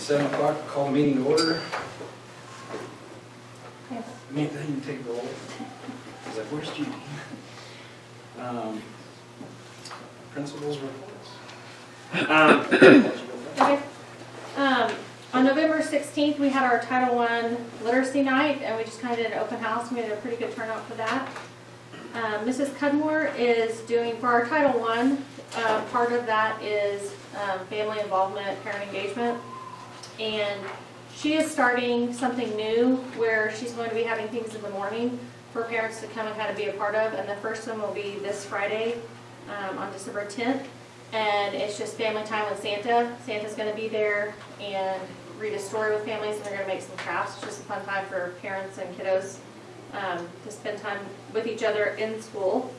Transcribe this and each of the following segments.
7 o'clock, call the meeting to order. Samantha, you can take the roll. I was like, where's Judy? Principals reports. Okay. On November 16th, we had our Title I Literacy Night, and we just kind of did an open house. We had a pretty good turnout for that. Mrs. Cudmore is doing, for our Title I, part of that is family involvement, parent engagement. And she is starting something new where she's going to be having things in the morning for parents to come and kind of be a part of. And the first one will be this Friday on December 10th. And it's just family time with Santa. Santa's going to be there and read a story with families, and they're going to make some crafts. It's just a fun time for parents and kiddos to spend time with each other in school.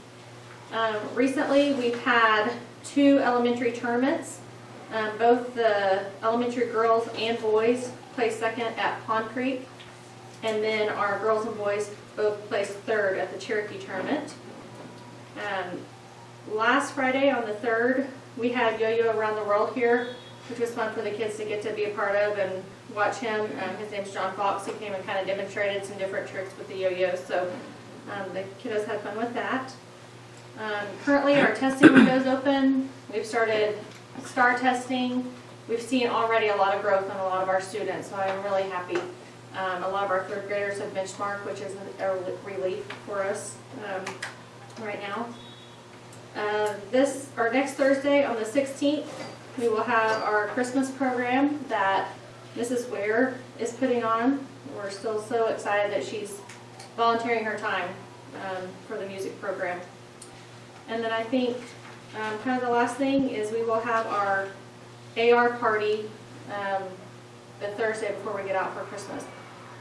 Recently, we've had 2 elementary tournaments. Both the elementary girls and boys placed second at Pond Creek, and then our girls and boys both placed third at the Cherokee tournament. Last Friday on the 3rd, we had Yo-Yo Around the World here, which was fun for the kids to get to be a part of and watch him. His name's John Fox. He came and kind of demonstrated some different tricks with the yo-yo, so the kiddos had fun with that. Currently, our testing window is open. We've started STAR testing. We've seen already a lot of growth in a lot of our students, so I'm really happy. A lot of our 3rd graders have benchmarked, which is a relief for us right now. Our next Thursday on the 16th, we will have our Christmas program that Mrs. Ware is putting on. We're still so excited that she's volunteering her time for the music program. And then I think kind of the last thing is we will have our AR party the Thursday before we get out for Christmas.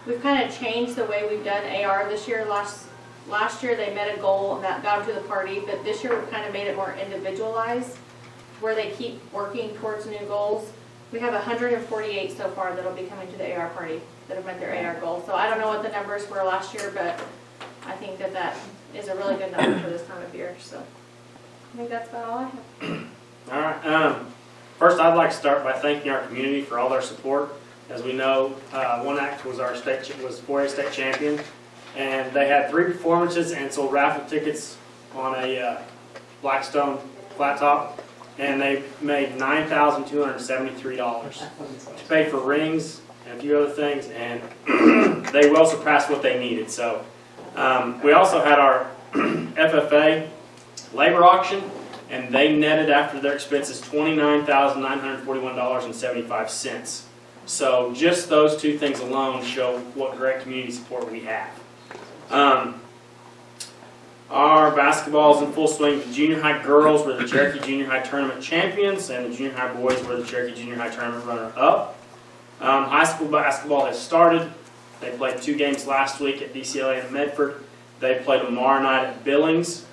We've kind of changed the way we've done AR this year. Last year they met a goal and that got them to the party, but this year we've kind of made it more individualized, where they keep working towards new goals. We have 148 so far that'll be coming to the AR party that have met their AR goal. So I don't know what the numbers were last year, but I think that is a really good number for this time of year. So I think that's about all I have. All right. First, I'd like to start by thanking our community for all their support. As we know, One Act was our was 4A state champion, and they had 3 performances and sold raffle tickets on a Blackstone flat top, and they made $9,273 to pay for rings and a few other things, and they well surpassed what they needed. So we also had our Ffa Labor Auction, and they netted after their expenses $29,941.75. So just those 2 things alone show what great community support we have. Our basketball is in full swing. The junior high girls were the Cherokee Junior High Tournament champions, and the junior high boys were the Cherokee Junior High Tournament runner-up. High school basketball has started. They played 2 games last week at DCLA and Medford. They play tomorrow night at Billings.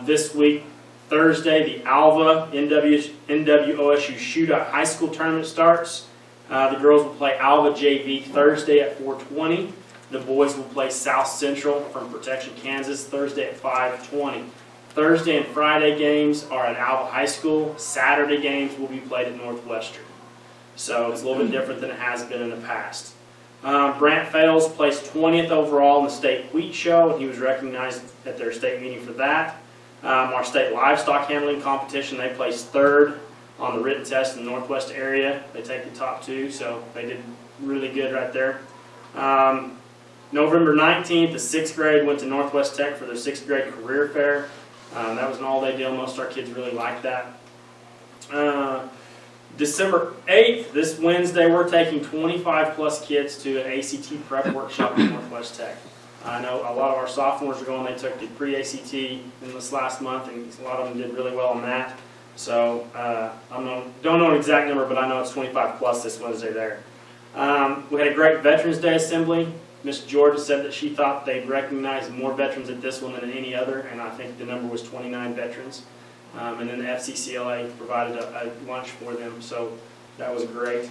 This week, Thursday, the Alva NWOSU Shootout High School Tournament starts. The girls will play Alva JV Thursday at 4:20. The boys will play South Central from Protection, Kansas, Thursday at 5:20. Thursday and Friday games are at Alva High School. Saturday games will be played at Northwestern. So it's a little bit different than it has been in the past. Brant Fales placed 20th overall in the state wheat show, and he was recognized at their state meeting for that. Our state livestock handling competition, they placed 3rd on the written test in the Northwest area. They take the top 2, so they did really good right there. November 19th, the 6th grade went to Northwest Tech for their 6th grade career fair. That was an all-day deal. Most of our kids really liked that. December 8th, this Wednesday, we're taking 25-plus kids to an ACT prep workshop at Northwest Tech. I know a lot of our sophomores are going. They took the pre-ACT in this last month, and a lot of them did really well on that. So I don't know an exact number, but I know it's 25-plus this Wednesday there. We had a great Veterans Day assembly. Miss Georgia said that she thought they'd recognize more veterans at this one than at any other, and I think the number was 29 veterans. And then the FCCLA provided a lunch for them, so that was great.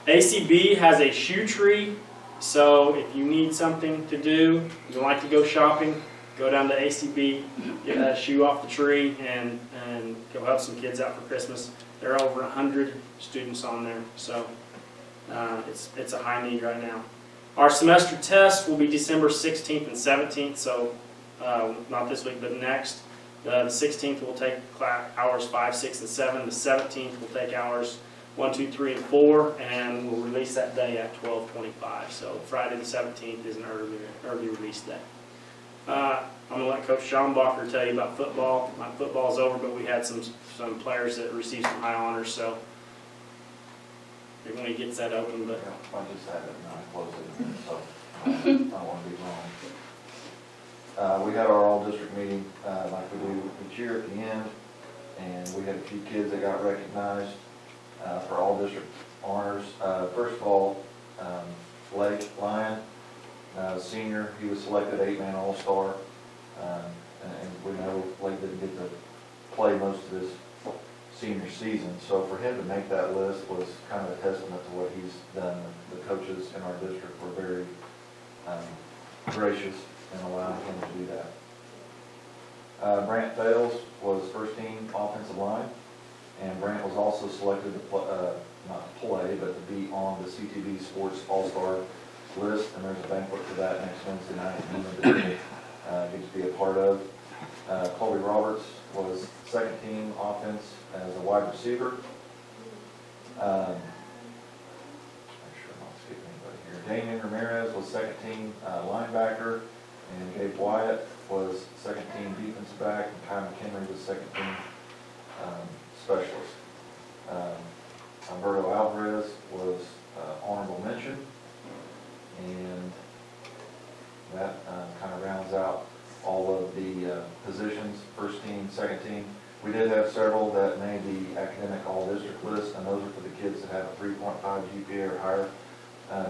ACB has a shoe tree, so if you need something to do, you like to go shopping, go down to ACB, get a shoe off the tree, and go help some kids out for Christmas. There are over 100 students on there, so it's a high need right now. Our semester test will be December 16th and 17th, so not this week, but next. The 16th will take hours 5, 6, and 7. The 17th will take hours 1, 2, 3, and 4, and we'll release that day at 12:25. So Friday the 17th is an early release day. I'm going to let Coach Schombacher tell you about football. My football's over, but we had some players that received some high honors, so when he gets that open. But I just had it and I closed it, so I don't want to be wrong. We had our all-district meeting like we do each year at the end, and we had a few kids that got recognized for all-district honors. First of all, Blake Lyon, senior, he was selected 8-man all-star, and we know Blake didn't get to play most of his senior season, so for him to make that list was kind of a testament to what he's done. The coaches in our district were very gracious in allowing him to do that. Brant Fales was first team offensive line, and Brant was also selected to not play, but to be on the CTV Sports All-Star list, and there's a banquet for that next Wednesday night, and he gets to be a part of. Colby Roberts was second team offense as a wide receiver. Make sure I'm not skipping anybody here. Damian Ramirez was second team linebacker, and Gabe Wyatt was second team defensive back, and Kai McHenry was second team specialist. Alberto Alvarez was honorable mention, and that kind of rounds out all of the positions, first team, second team. We did have several that made the academic all-district list, and those are for the kids that have a 3.5 GPA or higher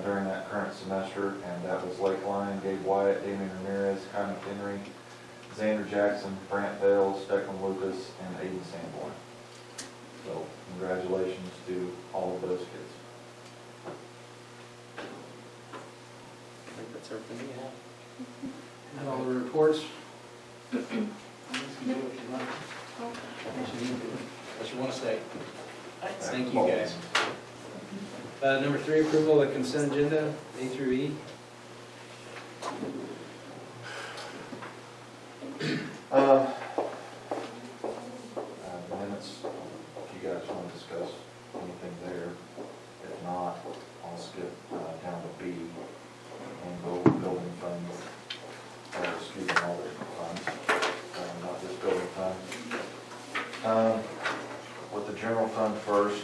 during that current semester, and that was Lake Lyon, Gabe Wyatt, Damian Ramirez, Kai McHenry, Xander Jackson, Brant Bales, Declan Lucas, and Aiden Sanborn. So congratulations to all of those kids. I think that's everything we have. And all the reports. Yep. What you want to say? Thank you, guys. Number 3, approval of the consent agenda, A through E. Minutes, if you guys want to discuss anything there. If not, I'll skip down to B and go over building funds, excuse me, all the funds, not just building funds. With the general fund first,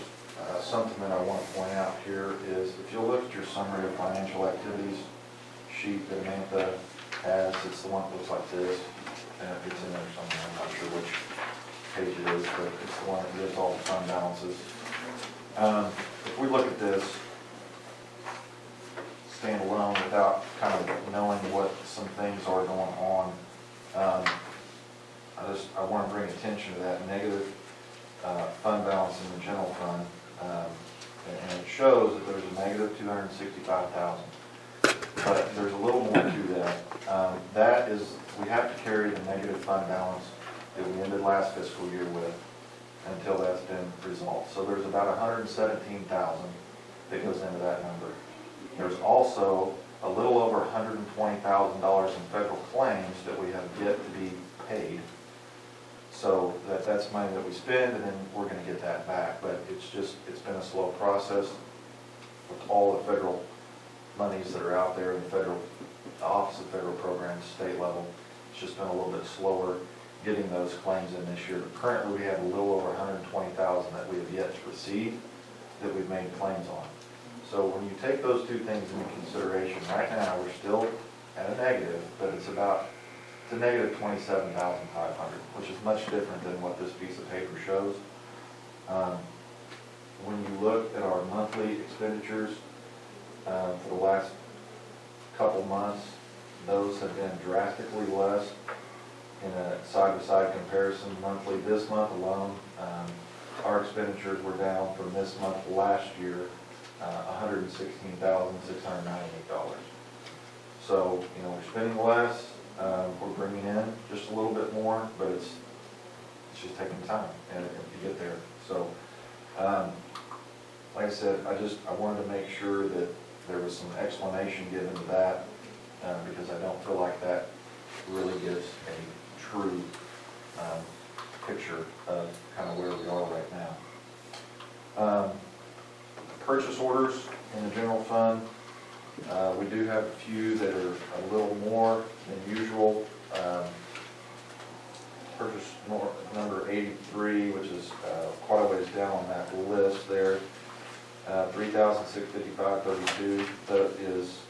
something that I want to point out here is if you'll look at your summary of financial activities sheet that Amanda has, it's the one that looks like this, and it's in there somewhere, I'm not sure which page it is, but it's the one that gives all the fund balances. If we look at this standalone without kind of knowing what some things are going on, I want to bring attention to that negative fund balance in the general fund, and it shows that there's a negative $265,000. But there's a little more to that. That is, we have to carry the negative fund balance that we ended last fiscal year with until that's been resolved. So there's about $117,000 that goes into that number. There's also a little over $120,000 in federal claims that we have yet to be paid. So that's money that we spend, and then we're going to get that back. But it's been a slow process with all the federal monies that are out there in the federal Office of Federal Programs, state level. It's just been a little bit slower getting those claims in this year. But currently, we have a little over $120,000 that we have yet to receive that we've made claims on. So when you take those two things into consideration, right now we're still at a negative, but it's a negative $27,500, which is much different than what this piece of paper shows. When you look at our monthly expenditures for the last couple months, those have been drastically less in a side-by-side comparison. Monthly, this month alone, our expenditures were down from this month last year, $116,698. So, we're spending less, we're bringing in just a little bit more, but it's just taking time and to get there. So Like I said, I wanted to make sure that there was some explanation given to that, because I don't feel like that really gives a true picture of kind of where we are right now. Purchase orders in the general fund, we do have a few that are a little more than usual. Purchase number 83, which is quite a ways down on that list there, $3,655.32. That is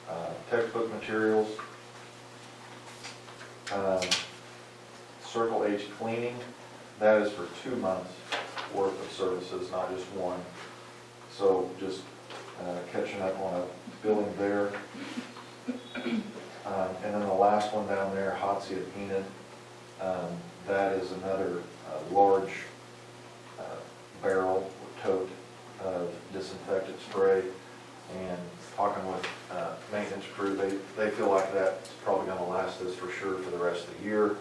textbook materials. Circle H cleaning, that is for 2 months worth of services, not just one. So just catching up on a billing there. And then the last one down there, Hot Seat Enid, that is another large barrel or tote of disinfectant spray. And talking with maintenance crew, they feel like that's probably going to last us for sure for the rest of the year,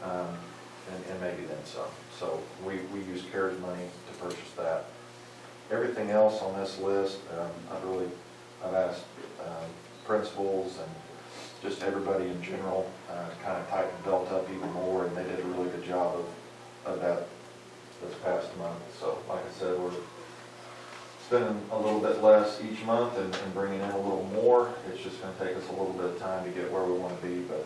and maybe then some. So we use CARES money to purchase that. Everything else on this list, I've asked principals and just everybody in general to kind of tighten the belt up even more, and they did a really good job of that this past month. So like I said, we're spending a little bit less each month and bringing in a little more. It's just going to take us a little bit of time to get where we want to be, but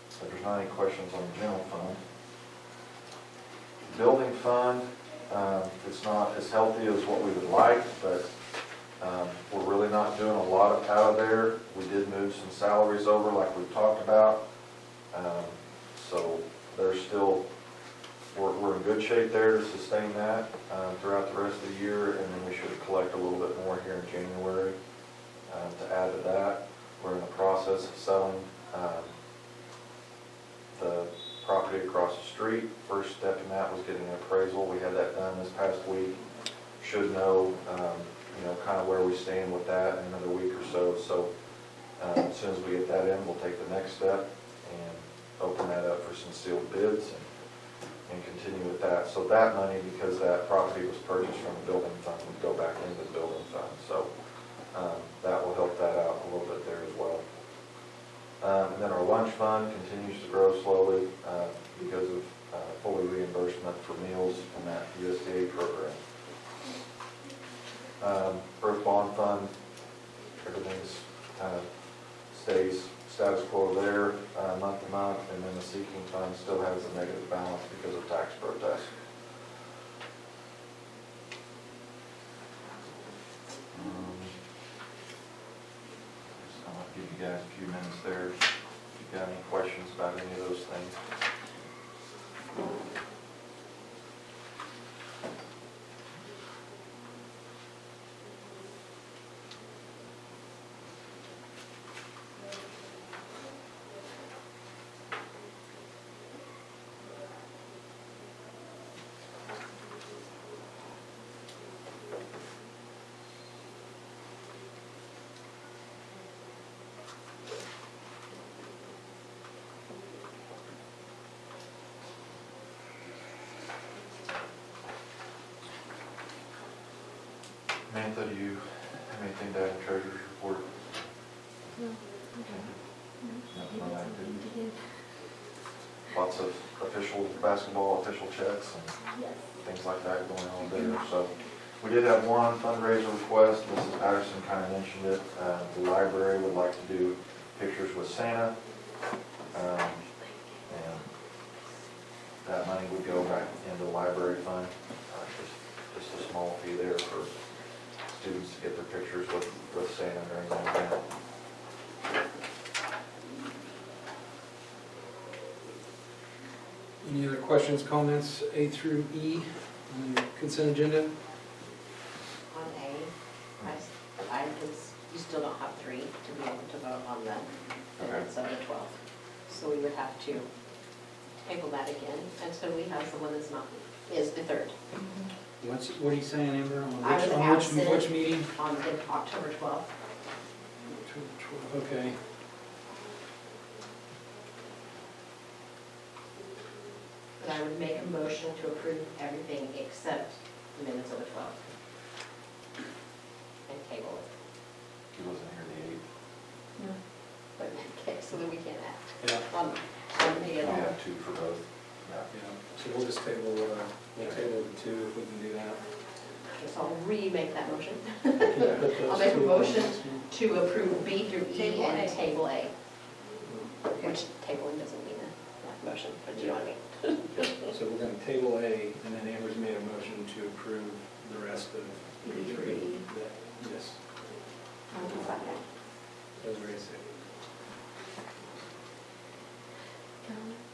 if there's not any questions on the general fund. Building fund, it's not as healthy as what we would like, but we're really not doing a lot out of there. We did move some salaries over like we've talked about. So there's still, we're in good shape there to sustain that throughout the rest of the year, and then we should collect a little bit more here in January to add to that. We're in the process of selling the property across the street. First step in that was getting an appraisal. We had that done this past week. Should know, kind of where we stand with that in another week or so. So as soon as we get that in, we'll take the next step and open that up for some sealed bids and continue with that. So that money, because that property was purchased from the building fund, would go back into the building fund. So that will help that out a little bit there as well. And then our lunch fund continues to grow slowly because of fully reimbursement for meals in that USDA program. Earth bond fund, everything's kind of stays status quo there month to month, and then the seeking fund still has a negative balance because of tax protests. I'll give you guys a few minutes there if you've got any questions about any of those things. Samantha, do you have anything to add to treasurer's report? No. Nothing on that, do you? Lots of basketball official checks and Yes. things like that going on there. So we did have one fundraiser request. Mrs. Patterson kind of mentioned it. The library would like to do pictures with Santa. And that money would go back into the library fund. Just a small fee there for students to get their pictures with Santa during that event. Any other questions, comments, A through E on the consent agenda? On A, you still don't have 3 to be able to vote on the minutes of the 12th. So we would have to table that again, and so we have someone that's not, is the 3rd. What are you saying, Amber, on I was absent. which meeting? On the October 12th. Okay. But I would make a motion to approve everything except minutes of the 12th. And table it. He wasn't here the 8th. But, okay, so then we can't act Yeah, on the We at all. have 2 for both. Yeah. yeah, so we'll just table, we'll table the 2 if we can do that. Okay, so I'll remake that motion. Put those I'll make a two on motion this one. to approve B through E Table and A. table A. Which tabling doesn't mean a motion, but you know what I mean. So we're gonna table A, and then Amber's made a motion to approve the rest of. B through E. Yes, Second. that was very sick.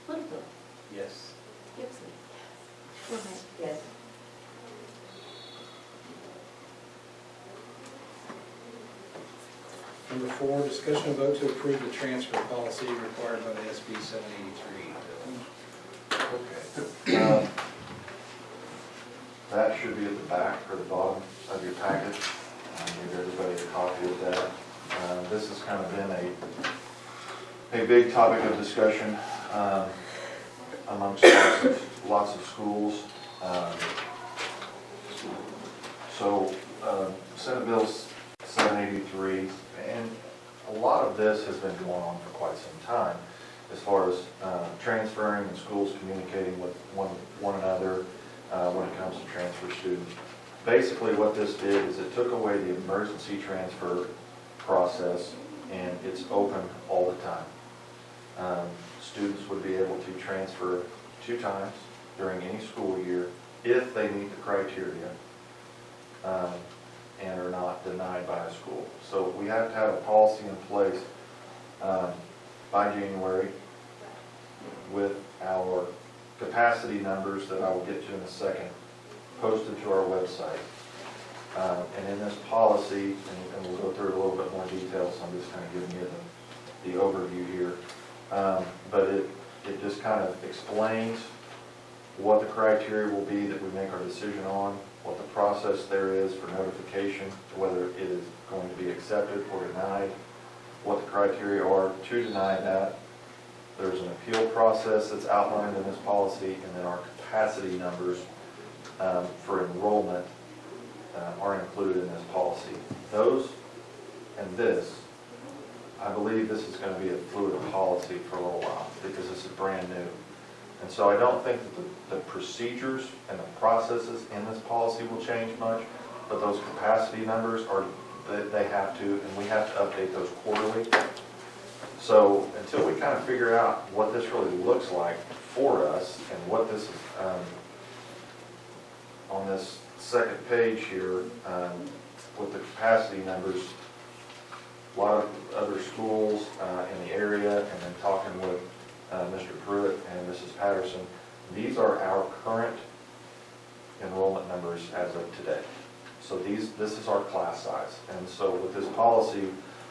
Littlefield. Yes. Gibson. Okay. Yes. Number 4, discussion and vote to approve the transfer policy required by the SB 783. Okay. That should be at the back or the bottom of your packet. I gave everybody a copy of that. This has kind of been a big topic of discussion amongst lots of schools. So Senate Bill 783, and a lot of this has been going on for quite some time as far as transferring and schools communicating with one another when it comes to transfer students. Basically what this did is it took away the emergency transfer process, and it's open all the time. Students would be able to transfer 2 times during any school year if they meet the criteria and are not denied by a school. So we have to have a policy in place by January with our capacity numbers that I will get to in a second, posted to our website. And in this policy, and we'll go through it a little bit more detail, so I'm just kind of giving you the overview here. But it just kind of explains what the criteria will be that we make our decision on, what the process there is for notification, whether it is going to be accepted or denied, what the criteria are to deny that. There's an appeal process that's outlined in this policy, and then our capacity numbers for enrollment are included in this policy. Those and this, I believe this is going to be a fluid policy for a little while because this is brand new. And so I don't think that the procedures and the processes in this policy will change much, but those capacity numbers are, they have to, and we have to update those quarterly. So until we kind of figure out what this really looks like for us and what this is, on this second page here, with the capacity numbers, a lot of other schools in the area, and then talking with Mr. Pruitt and Mrs. Patterson, these are our current enrollment numbers as of today. So this is our class size. And so with this policy,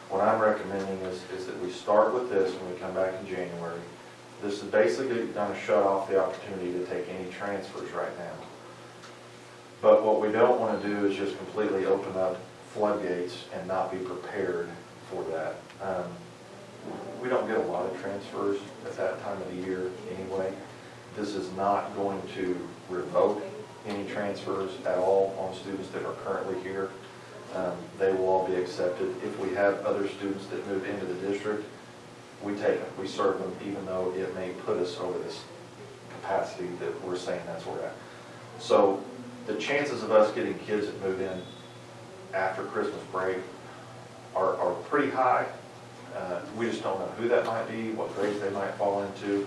what I'm recommending is that we start with this when we come back in January. This is basically going to shut off the opportunity to take any transfers right now. But what we don't want to do is just completely open up floodgates and not be prepared for that. We don't get a lot of transfers at that time of the year anyway. This is not going to revoke any transfers at all on students that are currently here. They will all be accepted. If we have other students that move into the district, we take them, we serve them, even though it may put us over this capacity that we're saying that's where we're at. So the chances of us getting kids that move in after Christmas break are pretty high. We just don't know who that might be, what grades they might fall into.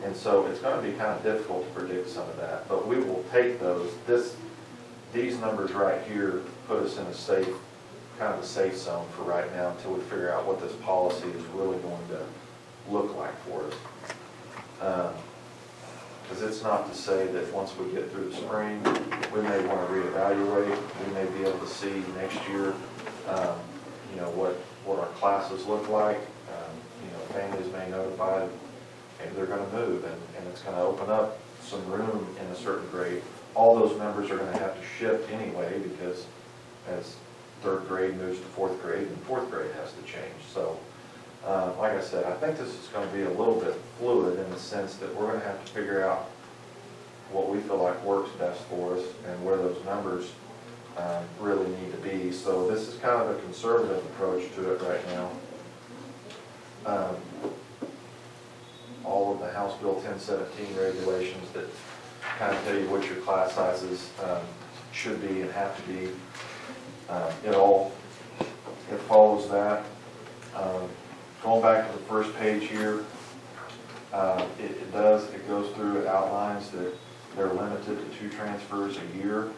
And so it's going to be kind of difficult to predict some of that. But we will take those. These numbers right here put us in a safe, kind of a safe zone for right now until we figure out what this policy is really going to look like for us. Because it's not to say that once we get through the spring, we may want to reevaluate. We may be able to see next year, you know, what our classes look like. You know, families may notify maybe they're going to move, and it's going to open up some room in a certain grade. All those numbers are going to have to shift anyway, because as 3rd grade moves to 4th grade, and 4th grade has to change. So, like I said, I think this is going to be a little bit fluid in the sense that we're going to have to figure out what we feel like works best for us and where those numbers really need to be. So this is kind of a conservative approach to it right now. All of the House Bill 1017 regulations that kind of tell you what your class sizes should be and have to be. It follows that. Going back to the first page here, it goes through, it outlines that they're limited to 2 transfers a year.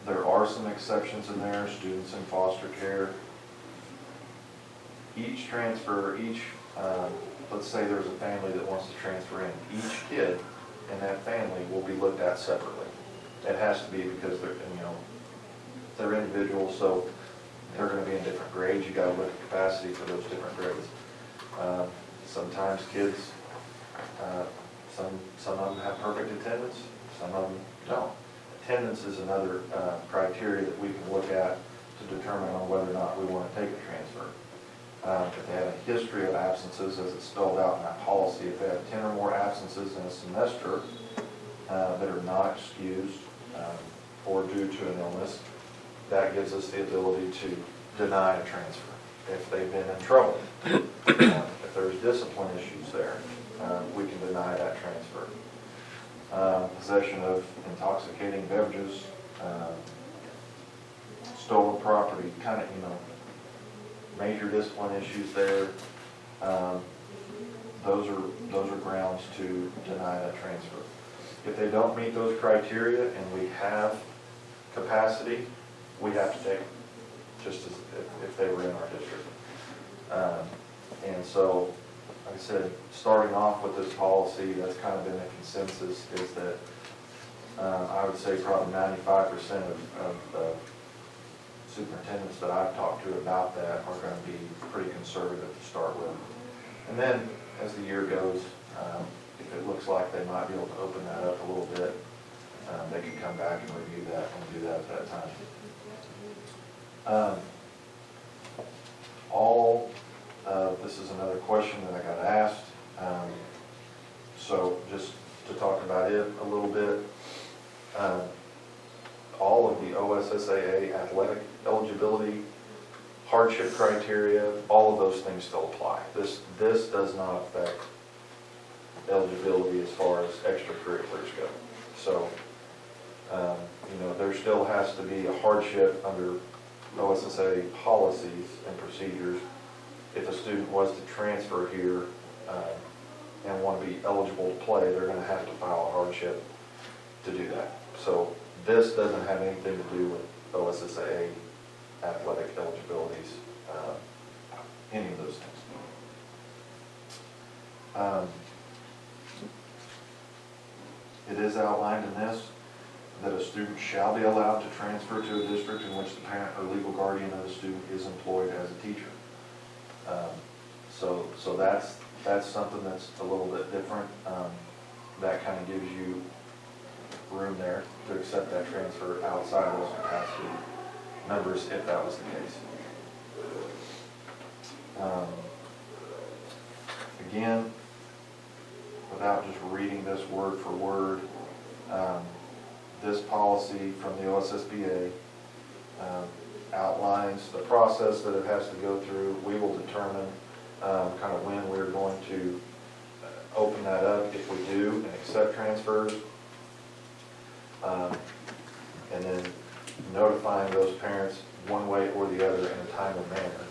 There are some exceptions in there, students in foster care. Each transfer, let's say there's a family that wants to transfer in, each kid in that family will be looked at separately. It has to be because they're individuals, so they're going to be in different grades. You got to look at capacity for those different grades. Sometimes kids, some of them have perfect attendance, some of them don't. Attendance is another criteria that we can look at to determine on whether or not we want to take a transfer. If they have a history of absences, as it's spelled out in that policy, if they have 10 or more absences in a semester that are not excused or due to an illness, that gives us the ability to deny a transfer. If they've been in trouble, if there's discipline issues there, we can deny that transfer. Possession of intoxicating beverages, stolen property, kind of, major discipline issues there. Those are grounds to deny that transfer. If they don't meet those criteria and we have capacity, we have to take them, just as if they were in our district. And so, like I said, starting off with this policy, that's kind of been the consensus, is that I would say probably 95% of the superintendents that I've talked to about that are going to be pretty conservative to start with. And then, as the year goes, if it looks like they might be able to open that up a little bit, they can come back and review that and do that at that time. This is another question that I got asked. So just to talk about it a little bit, all of the OSSAA athletic eligibility, hardship criteria, all of those things still apply. This does not affect eligibility as far as extracurriculars go. So, there still has to be a hardship under OSSA policies and procedures. If a student was to transfer here and want to be eligible to play, they're going to have to file a hardship to do that. So this doesn't have anything to do with OSSAA athletic eligibilities, any of those things. It is outlined in this that a student shall be allowed to transfer to a district in which the parent or legal guardian of the student is employed as a teacher. So that's something that's a little bit different. That kind of gives you room there to accept that transfer outside of those capacity numbers if that was the case. Again, without just reading this word for word, this policy from the OSSBA outlines the process that it has to go through. We will determine kind of when we're going to open that up if we do and accept transfers. And then notifying those parents one way or the other in a timely manner,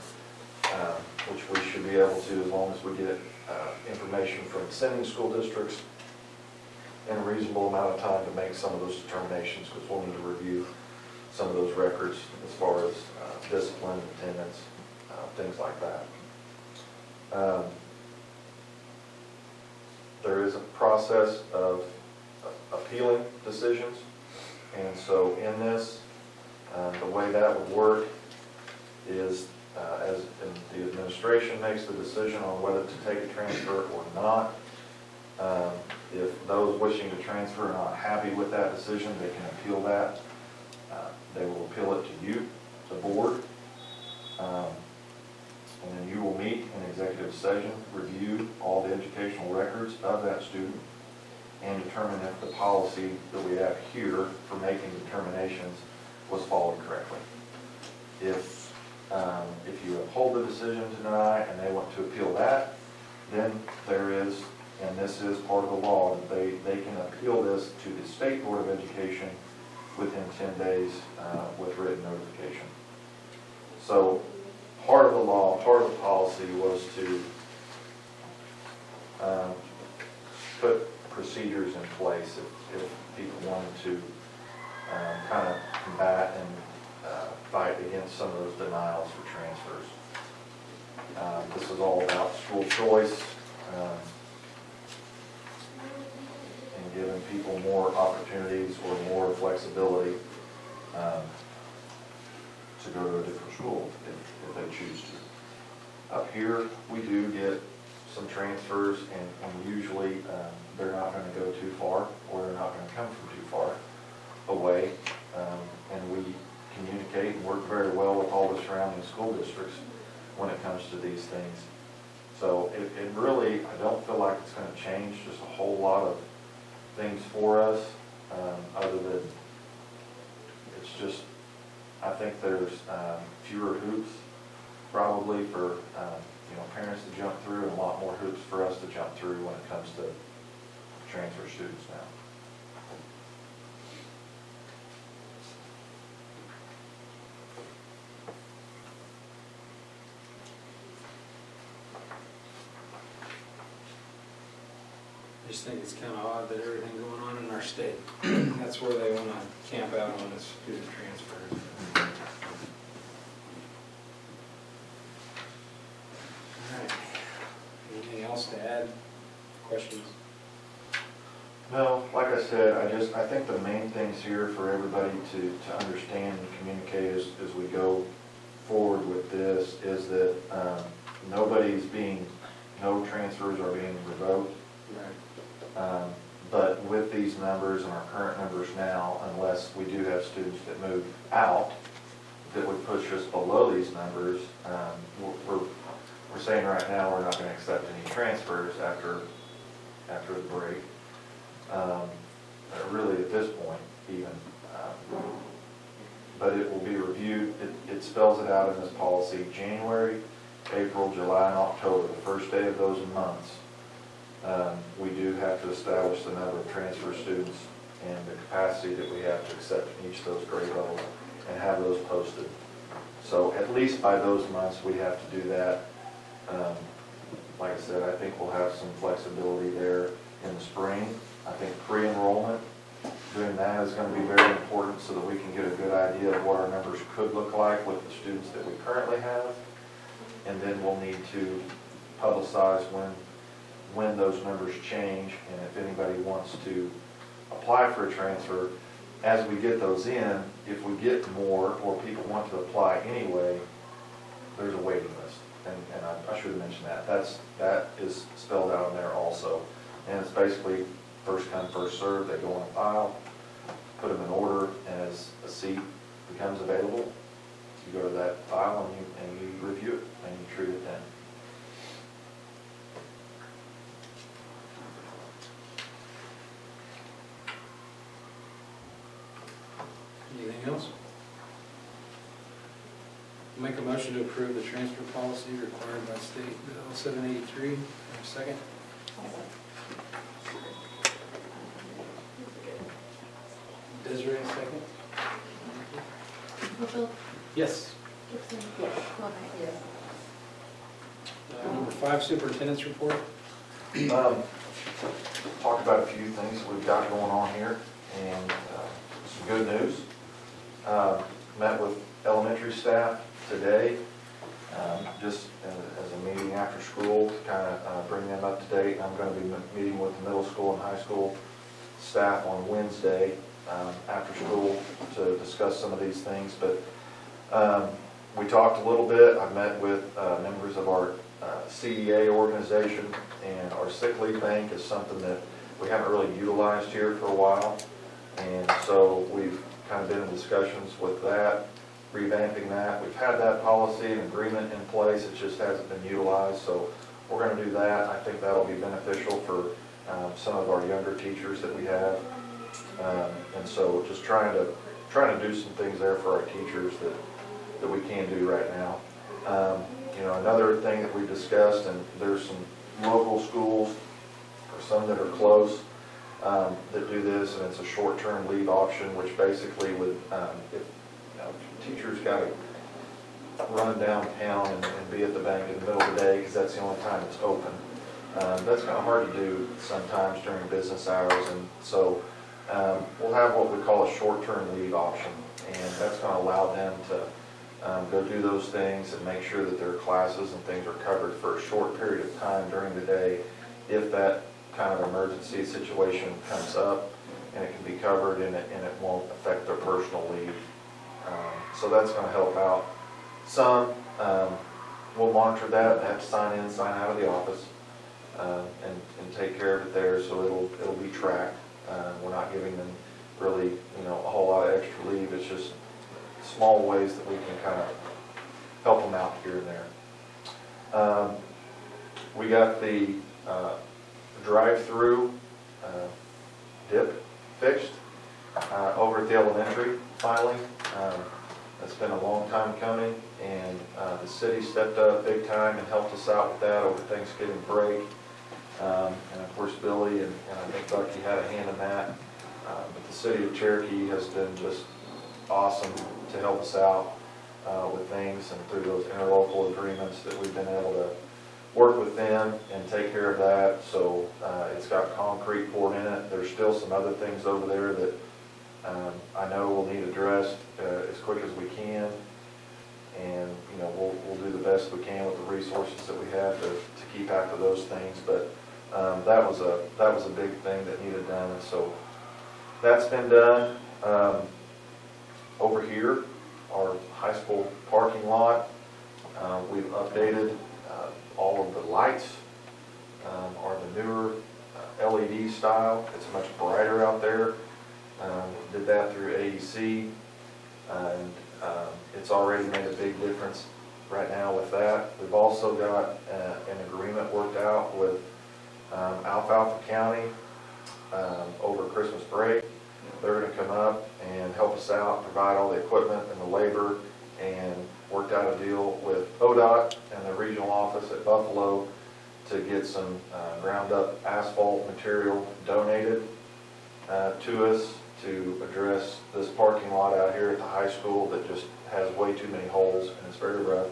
which we should be able to as long as we get information from sending school districts in a reasonable amount of time to make some of those determinations, because we'll need to review some of those records as far as discipline, attendance, things like that. There is a process of appealing decisions, and so in this, the way that would work is as the administration makes the decision on whether to take a transfer or not. If those wishing to transfer are not happy with that decision, they can appeal that. They will appeal it to you, the board, and then you will meet in executive session, review all the educational records, standards of that student and determine if the policy that we have here for making determinations was followed correctly. If you uphold the decision tonight and they want to appeal that, then there is, and this is part of the law, that they can appeal this to the State Board of Education within 10 days with written notification. So part of the law, part of the policy was to put procedures in place if people wanted to kind of combat and fight against some of those denials for transfers. This is all about school choice and giving people more opportunities or more flexibility to go to a different school if they choose to. Up here, we do get some transfers, and usually they're not going to go too far, or they're not going to come from too far away, and we communicate and work very well with all the surrounding school districts when it comes to these things. So it really, I don't feel like it's going to change just a whole lot of things for us, other than it's just, I think there's fewer hoops probably for parents to jump through, and a lot more hoops for us to jump through when it comes to transfer students now. I just think it's kind of odd that everything going on in our state, that's where they want to camp out on is student transfers. All right. Anything else to add? Questions? No, like I said, I think the main things here for everybody to understand and communicate as we go forward with this is that no transfers are being revoked. Right. But with these numbers and our current numbers now, unless we do have students that move out that would push us below these numbers, we're saying right now we're not going to accept any transfers after the break. Really at this point even. But it will be reviewed. It spells it out in this policy: January, April, July, and October, the first day of those months. We do have to establish the number of transfer students and the capacity that we have to accept in each of those grade levels and have those posted. So at least by those months we have to do that. Like I said, I think we'll have some flexibility there in the spring. I think pre-enrollment, doing that is going to be very important so that we can get a good idea of what our numbers could look like with the students that we currently have. And then we'll need to publicize when those numbers change, and if anybody wants to apply for a transfer, as we get those in, if we get more or people want to apply anyway, there's a waiting list. And I should have mentioned that. That is spelled out in there also. And it's basically first come, first served. They go on a file, put them in order, and as a seat becomes available, you go to that file and you review it and you treat it then. Anything else? Make a motion to approve the transfer policy required by State Bill 783. Have a second? Desiree, a second? Yes. Number 5, superintendent's report. Talk about a few things that we've got going on here, and some good news. Met with elementary staff today, just as a meeting after school to kind of bring them up to date. I'm going to be meeting with the middle school and high school staff on Wednesday after school to discuss some of these things. But we talked a little bit. I met with members of our CEA organization, and our sick leave bank is something that we haven't really utilized here for a while. And so we've kind of been in discussions with that, revamping that. We've had that policy and agreement in place, it just hasn't been utilized. So we're gonna do that. I think that'll be beneficial for some of our younger teachers that we have. And so just trying to do some things there for our teachers that we can do right now. You know, another thing that we discussed, and there's some local schools, or some that are close, that do this, and it's a short-term leave option, which basically would, if teachers got to run downtown and be at the bank in the middle of the day, because that's the only time it's open. That's kind of hard to do sometimes during business hours, and so we'll have what we call a short-term leave option, and that's going to allow them to go do those things and make sure that their classes and things are covered for a short period of time during the day if that kind of emergency situation comes up, and it can be covered and it won't affect their personal leave. So that's going to help out some. We'll monitor that. They have to sign in, sign out of the office, and take care of it there, so it'll be tracked. We're not giving them really, you know, a whole lot of extra leave. It's just small ways that we can kind of help them out here and there. We got the drive-through dip fixed over at the elementary finally. It's been a long time coming, and the city stepped up big time and helped us out with that over Thanksgiving break. And of course Billy and I think Bucky had a hand in that. But the city of Cherokee has been just awesome to help us out with things, and through those interlocal agreements that we've been able to work with them and take care of that. So it's got concrete poured in it. There's still some other things over there that I know will need addressed as quick as we can, and you know we'll do the best we can with the resources that we have to keep after those things. But that was a big thing that needed done, and so that's been done. Over here, our high school parking lot, we've updated all of the lights, are the newer LED style. It's much brighter out there. Did that through AEC, and it's already made a big difference right now with that. We've also got an agreement worked out with Alfalfa County over Christmas break. They're going to come up and help us out, provide all the equipment and the labor, and worked out a deal with ODOT and the regional office at Buffalo to get some ground up asphalt material donated to us to address this parking lot out here at the high school that just has way too many holes and it's very rough.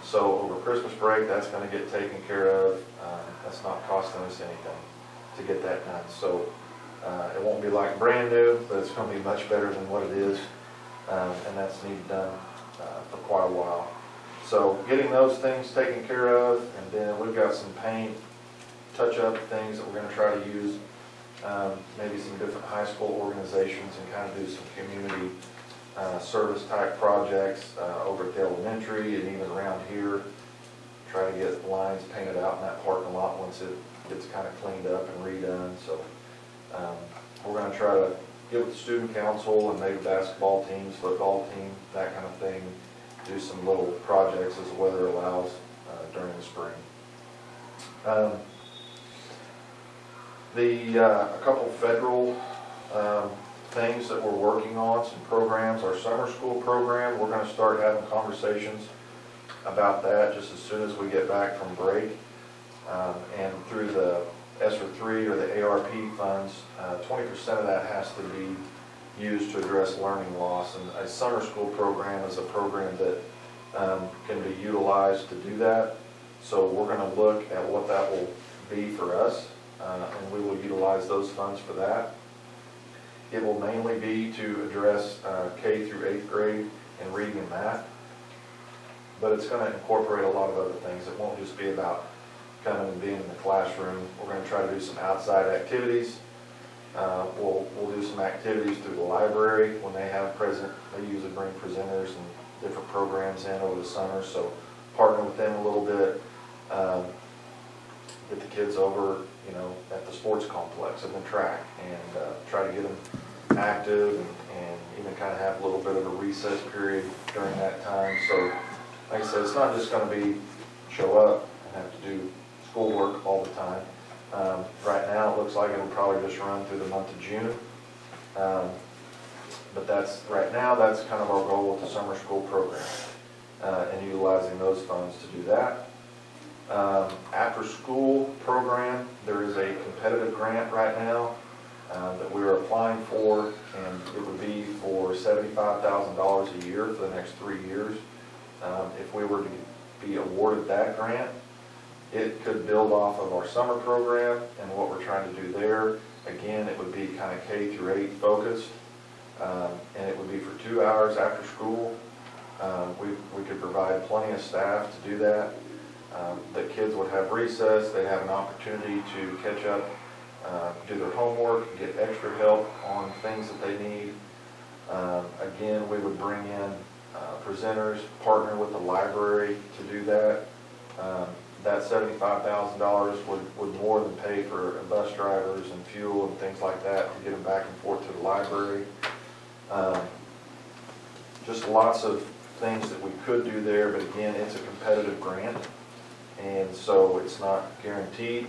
So over Christmas break, that's going to get taken care of. That's not costing us anything to get that done. So it won't be like brand new, but it's going to be much better than what it is, and that's needed done for quite a while. So getting those things taken care of, and then we've got some paint touch-up things that we're going to try to use, maybe some different high school organizations, and kind of do some community service type projects over at the elementary and even around here. Try to get lines painted out in that parking lot once it gets kind of cleaned up and redone. So we're going to try to get with the student council and maybe basketball teams, football team, that kind of thing. Do some little projects as the weather allows during the spring. A couple federal things that we're working on, some programs. Our summer school program, we're going to start having conversations about that just as soon as we get back from break. And through the ESSER 3 or the ARP funds, 20% of that has to be used to address learning loss. And a summer school program is a program that can be utilized to do that. So we're going to look at what that will be for us, and we will utilize those funds for that. It will mainly be to address K through 8th grade in reading and math, but it's going to incorporate a lot of other things. It won't just be about coming and being in the classroom. We're going to try to do some outside activities. We'll do some activities through the library when they have they usually bring presenters and different programs in over the summer, so partner with them a little bit, get the kids over, at the sports complex and the track, and try to get them active and even kind of have a little bit of a recess period during that time. So like I said, it's not just going to be show up have to do schoolwork all the time. Right now, it looks like it'll probably just run through the month of June. But right now, that's kind of our goal with the summer school program, and utilizing those funds to do that. After school program, there is a competitive grant right now that we're applying for, and it would be for $75,000 a year for the next 3 years. If we were to be awarded that grant, it could build off of our summer program and what we're trying to do there. Again, it would be kind of K through 8 focused, and it would be for 2 hours after school. We could provide plenty of staff to do that. The kids would have recess, they'd have an opportunity to catch up, do their homework, get extra help on things that they need. Again, we would bring in presenters, partner with the library to do that. That $75,000 would more than pay for bus drivers and fuel and things like that to get them back and forth to the library. Just lots of things that we could do there, but again, it's a competitive grant, and so it's not guaranteed.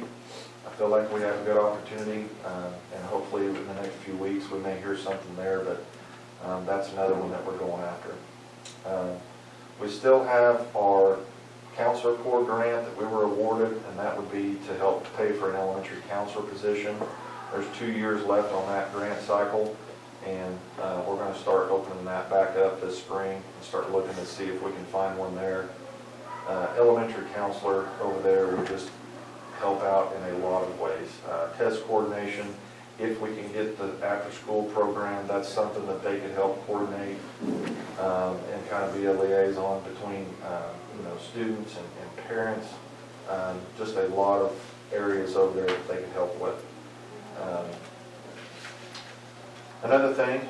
I feel like we have a good opportunity, and hopefully in the next few weeks we may hear something there, but that's another one that we're going after. We still have our counselor corps grant that we were awarded, and that would be to help pay for an elementary counselor position. There's 2 years left on that grant cycle, and we're going to start opening that back up this spring and start looking to see if we can find one there. Elementary counselor over there would just help out in a lot of ways. Test coordination, if we can get the after-school program, that's something that they could help coordinate and kind of be a liaison between students and parents. Just a lot of areas over there that they can help with. Another thing,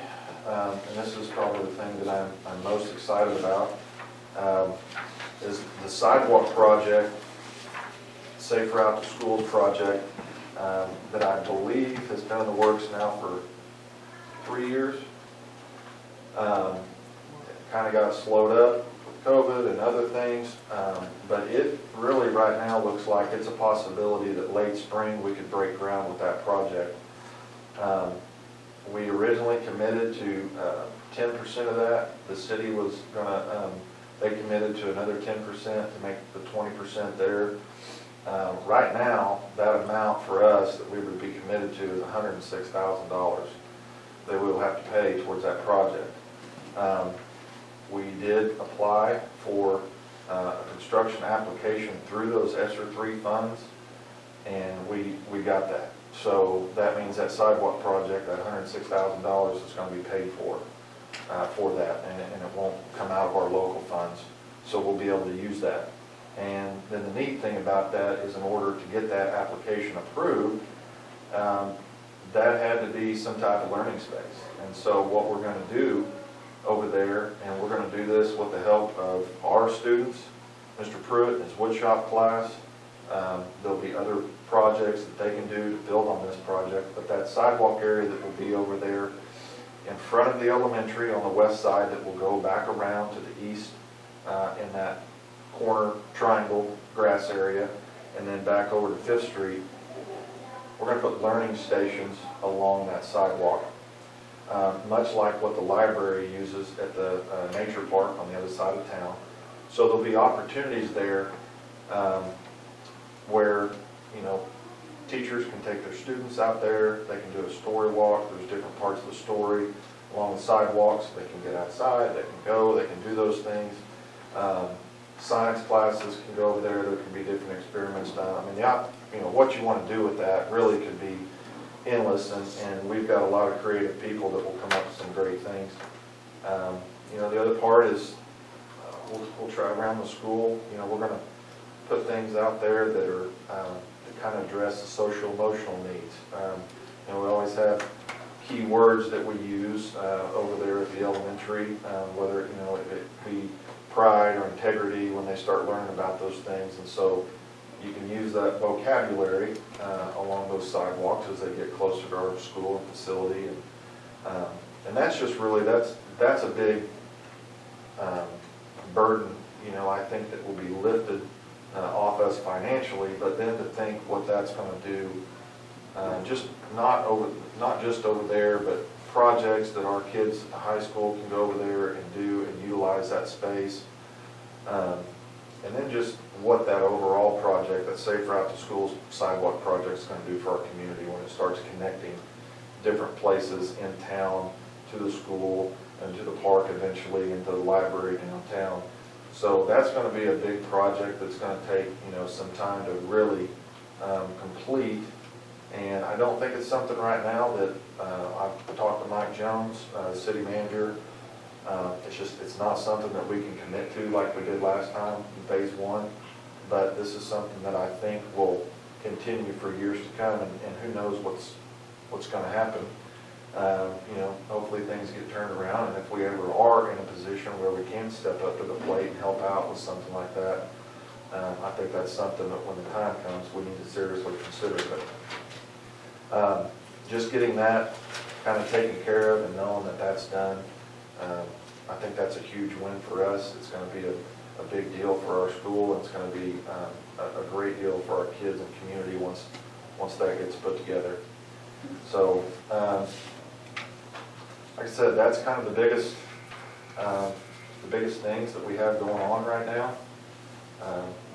and this is probably the thing that I'm most excited about, is the sidewalk project, Safe Route to Schools project, that I believe has been in the works now for 3 years. Kind of got slowed up with COVID and other things, but it really right now looks like it's a possibility that late spring we could break ground with that project. We originally committed to 10% of that. The city was going to, they committed to another 10% to make the 20% there. Right now, that amount for us that we would be committed to is $106,000 that we will have to pay towards that project. We did apply for a construction application through those ESSER 3 funds, and we got that. So that means that sidewalk project, that $106,000 is going to be paid for that, and it won't come out of our local funds. So we'll be able to use that. And then the neat thing about that is in order to get that application approved, that had to be some type of learning space. And so what we're going to do over there, and we're going to do this with the help of our students, Mr. Pruitt and his woodshop class. There'll be other projects that they can do to build on this project, but that sidewalk area that will be over there in front of the elementary on the west side that will go back around to the east in that corner triangle grass area, and then back over to 5th Street. We're going to put learning stations along that sidewalk, much like what the library uses at the nature park on the other side of town. So there'll be opportunities there where teachers can take their students out there, they can do a story walk, there's different parts of the story along the sidewalks, they can get outside, they can go, they can do those things. Science classes can go over there, there can be different experiments done. I mean, what you want to do with that really could be endless, and we've got a lot of creative people that will come up with some great things. The other part is we'll try around the school, we're going to put things out there that are that kind of address the social emotional needs. We always have key words that we use over there at the elementary, whether it be pride or integrity when they start learning about those things, and so you can use that vocabulary along those sidewalks as they get closer to our school and facility, and that's just really that's a big burden I think that will be lifted off us financially, but then to think what that's gonna do, just not just over there, but projects that our kids at the high school can go over there and do and utilize that space. And then just what that overall project, that Safe Route to School sidewalk project is gonna do for our community when it starts connecting different places in town to the school and to the park eventually and to the library downtown. So that's gonna be a big project that's gonna take, some time to really complete. And I don't think it's something right now that, I've talked to Mike Jones, city manager. It's not something that we can commit to like we did last time in phase one. But this is something that I think will continue for years to come, and who knows what's gonna happen. Hopefully things get turned around, and if we ever are in a position where we can step up to the plate and help out with something like that, I think that's something that when the time comes, we need to seriously consider. But just getting that kind of taken care of and knowing that that's done, I think that's a huge win for us. It's going to be a big deal for our school, and it's going to be a great deal for our kids and community once that gets put together. So, like I said, that's kind of the biggest things that we have going on right now.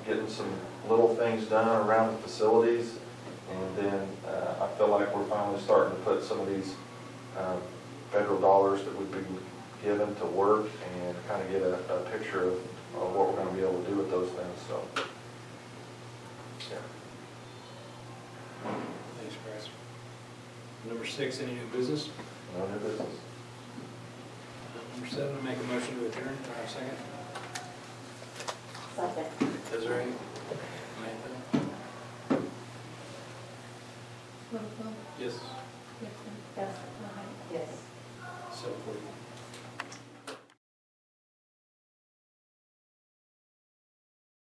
Getting some little things done around the facilities, and then I feel like we're finally starting to put some of these federal dollars that we've been given to work and kind of get a picture of what we're going to be able to do with those things. So, yeah. Thanks, Bryce. Number 6, any new business? No new business. Number 7, I make a motion to adjourn. Do I have a second? Second. Desiree? Samantha? Littlefield, Yes. Gibson, Yes. Mahan. Yes. 7:40.